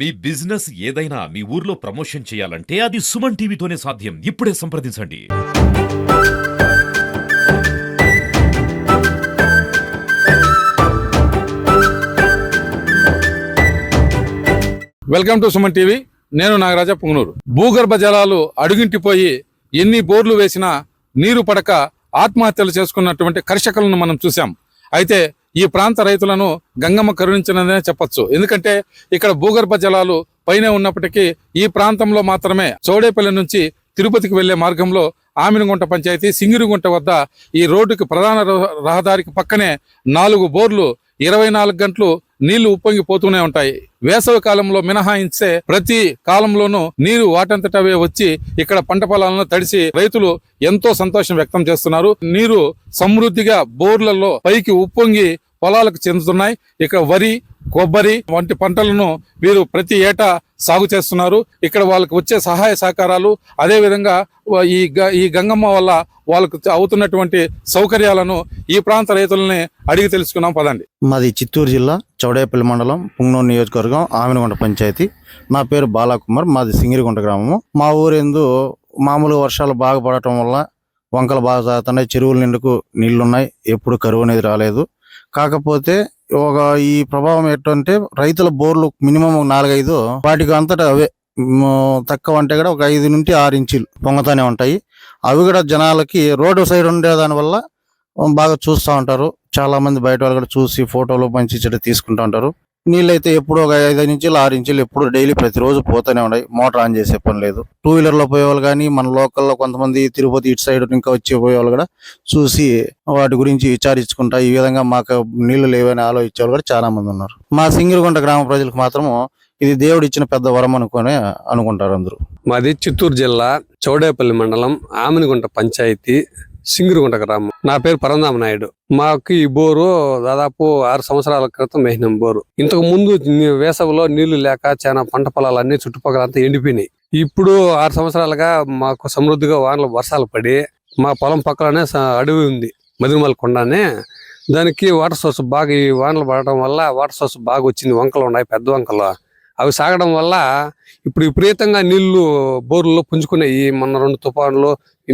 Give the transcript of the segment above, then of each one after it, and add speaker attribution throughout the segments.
Speaker 1: మీ business ఏదైనా మీ ఊర్లో promotion చేయాలంటే అది సుమన్ టీవీతోనే సాధ్యం. ఇప్పుడే సంప్రదించండి.
Speaker 2: Welcome to Suman TV. నేను నాగరాజ పుంగనూరు. భూగర్భ జలాలు అడుగింటిపోయి ఎన్ని బోర్లు వేసినా నీరు పడక ఆత్మహత్యలు చేసుకున్నటువంటి కర్షకులను మనం చూసాం. అయితే ఈ ప్రాంత రైతులను గంగమ్మ కరుణించినదనే చెప్పొచ్చు. ఎందుకంటే ఇక్కడ భూగర్భ జలాలు పైనే ఉన్నప్పటికీ ఈ ప్రాంతంలో మాత్రమే చౌడేపల్లి నుంచి తిరుపతికి వెళ్లే మార్గంలో ఆమినగుంట పంచాయతీ సింగిరిగుంట వద్ద ఈ రోడ్డుకి ప్రధాన రహదారికి పక్కనే 4 బోర్లు 24 గంటలు నీళ్లు ఉప్పొంగిపోతూనే ఉంటాయి. వేసవి కాలంలో మినహాయించే ప్రతి కాలంలోనూ నీరు వాటంతటవే వచ్చి ఇక్కడ పంట పొలాలను తడిసి రైతులు ఎంతో సంతోషం వ్యక్తం చేస్తున్నారు. నీరు సమృద్ధిగా బోర్లలో పైకి ఉప్పొంగి పొలాలకు చెందుతున్నాయి. ఇక్కడ వరి, కొబ్బరి వంటి పంటలను వీరు ప్రతి ఏటా సాగు చేస్తున్నారు. ఇక్కడ వాళ్ళకి వచ్చే సహాయ సహకారాలు, అదే విధంగా ఈ గంగమ్మ వల్ల వాళ్ళకు అవుతున్నటువంటి సౌకర్యాలను ఈ ప్రాంత రైతులని అడిగి తెలుసుకున్నాం. పదండి.
Speaker 3: మాది చిత్తూరు జిల్లా చౌడేపల్లి మండలం పుంగనూరు నియోజకవర్గం ఆమినగుంట పంచాయతీ. నా పేరు బాలాకుమార్. మాది సింగిరిగుంట గ్రామము. మా ఊరెందు మామూలుగా వర్షాలు బాగా పడటం వల్ల వంకలు బాగా సాగుతున్నాయి. చెరువుల నిండుకు నీళ్లున్నాయి. ఎప్పుడు కరువు అనేది రాలేదు. కాకపోతే ఈ ప్రభావం ఏంటంటే రైతుల బోర్లు మినిమం 4-5 వాటికి అంతటా అవే తక్కువ అంటే కూడా ఒక 5 నుంచి 6 ఇంచులు పొంగతానే ఉంటాయి. అవి కూడా జనాలకి రోడ్డు సైడ్ ఉండే దాని వల్ల బాగా చూస్తూ ఉంటారు. చాలా మంది బయట వాళ్ళు కూడా చూసి ఫోటోలు మంచి చెడు తీసుకుంటూ ఉంటారు. నీళ్ళైతే ఎప్పుడు ఒక 5 నుంచి 6 ఇంచులు ఎప్పుడు డైలీ ప్రతిరోజు పోతూనే ఉన్నాయి. మోటార్ ఆన్ చేసే పని లేదు. 2 వీలర్లో పోయేవాళ్ళు కానీ మన లోకల్లో కొంతమంది తిరుపతి ఇటు సైడ్ ఇంకా వచ్చి పోయేవాళ్ళు కూడా చూసి వాటి గురించి విచారించుకుంటా ఈ విధంగా మాకు నీళ్లు లేవని ఆలోచించేవాళ్ళు కూడా చాలా మంది ఉన్నారు. మా సింగిరిగుంట గ్రామ ప్రజలకు మాత్రము ఇది దేవుడు ఇచ్చిన పెద్ద వరం అనుకుంటారు అందరూ.
Speaker 4: మాది చిత్తూరు జిల్లా చౌడేపల్లి మండలం ఆమినగుంట పంచాయతీ సింగిరిగుంట గ్రామం. నా పేరు పరంధామ నాయుడు. మాకు ఈ బోరు దాదాపు 6 సంవత్సరాల క్రితం వేసినాం బోరు. ఇంతకు ముందు వేసవిలో నీళ్లు లేక చాలా పంట పొలాలన్నీ చుట్టుపక్కలంతా ఎండిపోయినాయి. ఇప్పుడు 6 సంవత్సరాలుగా మాకు సమృద్ధిగా వర్షాలు పడి మా పొలం పక్కలనే అడవి ఉంది, మదిరిమల కొండనే. దానికి వాటర్ సోర్స్ బాగా ఈ వానలు పడటం వల్ల వాటర్ సోర్స్ బాగా వచ్చింది. వంకలు ఉన్నాయి, పెద్ద వంకలు. అవి సాగడం వల్ల ఇప్పుడు విపరీతంగా నీళ్లు బోర్లలో పుంజుకున్నాయి. మొన్న 2 తుఫాన్లు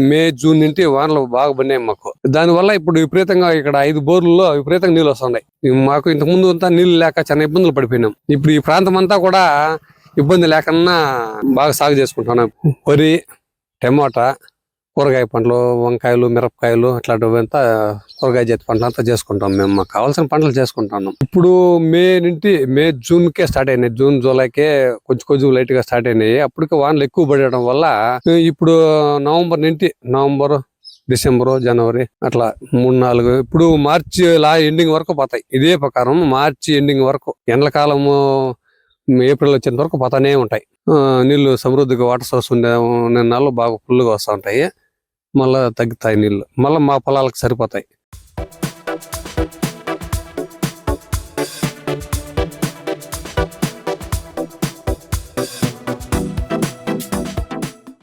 Speaker 4: మే, జూన్ నుండి వానలు బాగా పడినాయి మాకు. దానివల్ల ఇప్పుడు విపరీతంగా ఇక్కడ 5 బోర్లలో విపరీతంగా నీళ్ళు వస్తున్నాయి. మాకు ఇంతకు ముందు అంతా నీళ్లు లేక చాలా ఇబ్బందులు పడిపోయినాం. ఇప్పుడు ఈ ప్రాంతం అంతా కూడా ఇబ్బంది లేకన్నా బాగా సాగు చేసుకుంటున్నాం. వరి, టమోటా, కూరగాయ పంటలు, వంకాయలు, మిరపకాయలు అట్లాంటివంతా కూరగాయ జాతి పంటలు అంతా చేసుకుంటాం. మేము మాకు కావాల్సిన పంటలు చేసుకుంటున్నాం. ఇప్పుడు మే జూన్కే స్టార్ట్ అయినాయి. జూన్, జూలైకే కొంచెం లైట్ గా స్టార్ట్ అయినాయి. అప్పటికే వానలు ఎక్కువ పడడం వల్ల ఇప్పుడు నవంబర్, డిసెంబర్, జనవరి అట్లా 3-4 ఇప్పుడు మార్చి ఎండింగ్ వరకు పోతాయి. ఇదే ప్రకారం మార్చి ఎండింగ్ వరకు, ఎండలకాలము ఏప్రిల్ వచ్చేంత వరకు పోతానే ఉంటాయి. నీళ్లు సమృద్ధిగా వాటర్ సోర్స్ ఉండే నెలలు బాగా ఫుల్గా వస్తూ ఉంటాయి. మళ్ళా తగ్గుతాయి నీళ్లు, మళ్ళీ మా పొలాలకు సరిపోతాయి.